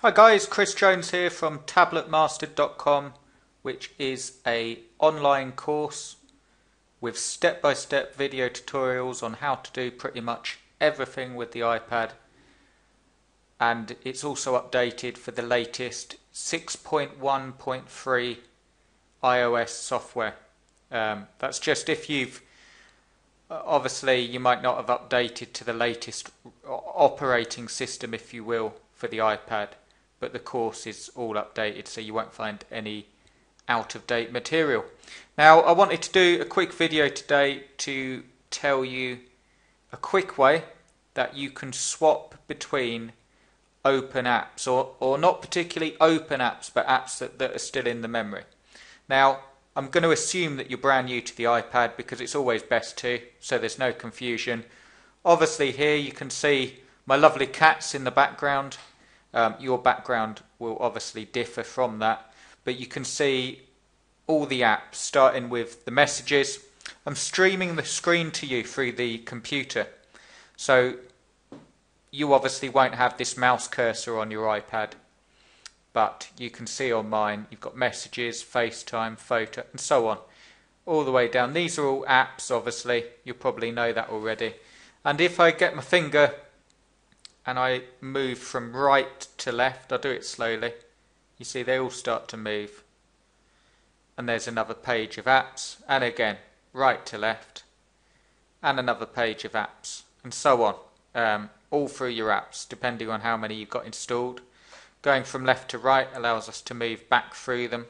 Hi guys, Chris Jones here from tabletmastered.com, which is a online course with step-by-step video tutorials on how to do pretty much everything with the iPad, and it's also updated for the latest 6.1.3 iOS software. That's just if you've obviously you might not have updated to the latest operating system, if you will, for the iPad, but the course is all updated, so you won't find any out-of-date material. Now, I wanted to do a quick video today to tell you a quick way that you can swap between open apps, or not particularly open apps, but apps that are still in the memory. Now, I'm going to assume that you're brand new to the iPad because it's always best to, so there's no confusion. Obviously here you can see my lovely cats in the background. Your background will obviously differ from that, but you can see all the apps starting with the messages. I'm streaming the screen to you through the computer, so you obviously won't have this mouse cursor on your iPad, but you can see on mine you've got messages, FaceTime, photo, and so on, all the way down. These are all apps, obviously, you probably know that already. And if I get my finger and I move from right to left, I'll do it slowly, you see they all start to move. And there's another page of apps, and again, right to left, and another page of apps, and so on, all through your apps, depending on how many you've got installed. Going from left to right allows us to move back through them.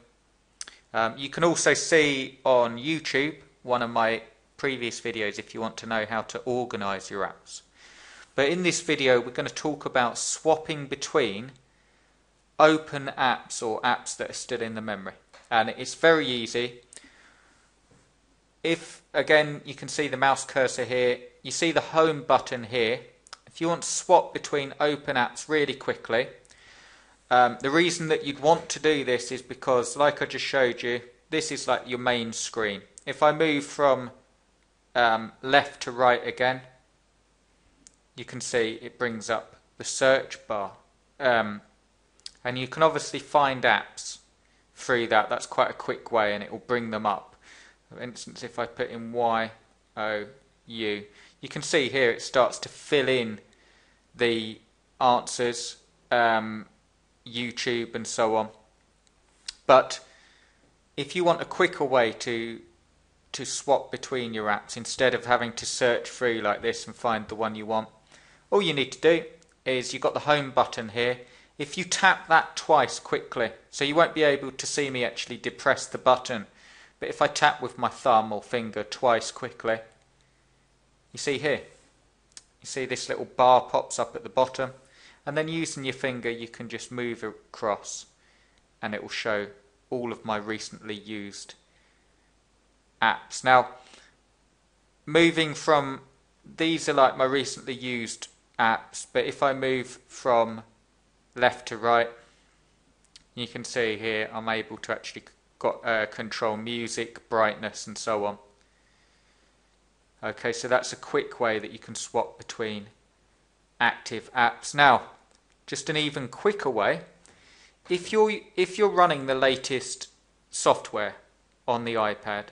You can also see on YouTube one of my previous videos if you want to know how to organize your apps. But in this video we're going to talk about swapping between open apps or apps that are still in the memory. And it's very easy. If, again, you can see the mouse cursor here, you see the home button here. If you want to swap between open apps really quickly, the reason that you'd want to do this is because, like I just showed you, this is like your main screen. If I move from left to right again, you can see it brings up the search bar, and you can obviously find apps through that. That's quite a quick way, and it will bring them up. For instance, if I put in YOU, you can see here it starts to fill in the answers, YouTube and so on. But if you want a quicker way to swap between your apps instead of having to search through like this and find the one you want, all you need to do is you've got the home button here. If you tap that twice quickly, so you won't be able to see me actually depress the button, but if I tap with my thumb or finger twice quickly, you see here, you see this little bar pops up at the bottom, and then using your finger you can just move across and it will show all of my recently used apps. Now, moving from, these are like my recently used apps, but if I move from left to right, you can see here I'm able to actually control music, brightness and so on. Okay, so that's a quick way that you can swap between active apps. Now, just an even quicker way, if you're running the latest software on the iPad,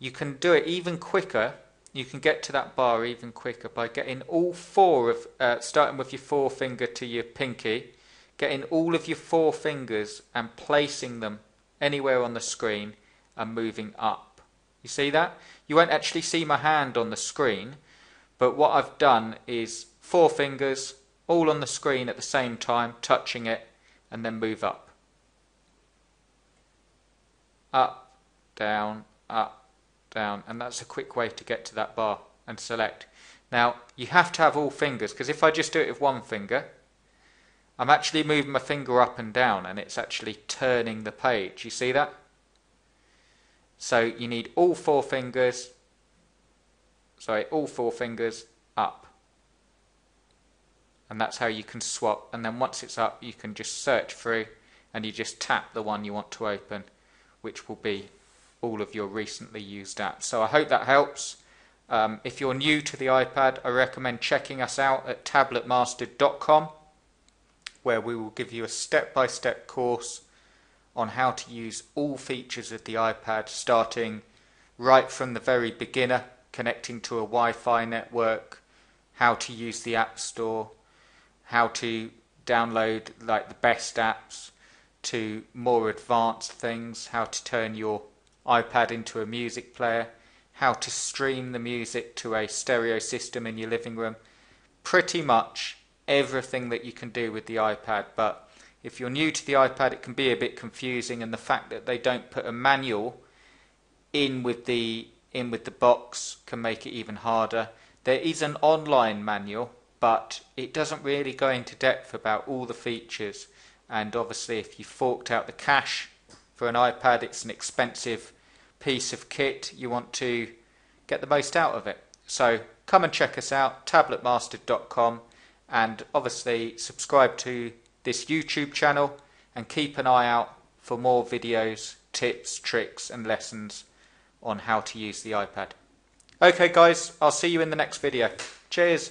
you can do it even quicker. You can get to that bar even quicker by getting all four of, starting with your forefinger to your pinky, getting all of your four fingers and placing them anywhere on the screen and moving up. You see that? You won't actually see my hand on the screen, but what I've done is four fingers all on the screen at the same time, touching it, and then move up. Up, down, and that's a quick way to get to that bar and select. Now, you have to have all fingers, because if I just do it with one finger, I'm actually moving my finger up and down, and it's actually turning the page. You see that? So you need all four fingers, up. And that's how you can swap. And then once it's up, you can just search through, and you just tap the one you want to open, which will be all of your recently used apps. So I hope that helps. If you're new to the iPad, I recommend checking us out at tabletmastered.com. where we will give you a step-by-step course on how to use all features of the iPad, starting right from the very beginner, connecting to a Wi-Fi network, how to use the App Store, how to download like the best apps, to more advanced things, how to turn your iPad into a music player, how to stream the music to a stereo system in your living room. Pretty much everything that you can do with the iPad. But if you're new to the iPad, it can be a bit confusing, and the fact that they don't put a manual in with the box can make it even harder. There is an online manual, but it doesn't really go into depth about all the features. And obviously, if you forked out the cash for an iPad, it's an expensive piece of kit. You want to get the most out of it. So come and check us out, tabletmastered.com, and obviously subscribe to this YouTube channel and keep an eye out for more videos, tips, tricks and lessons on how to use the iPad. Okay guys, I'll see you in the next video. Cheers!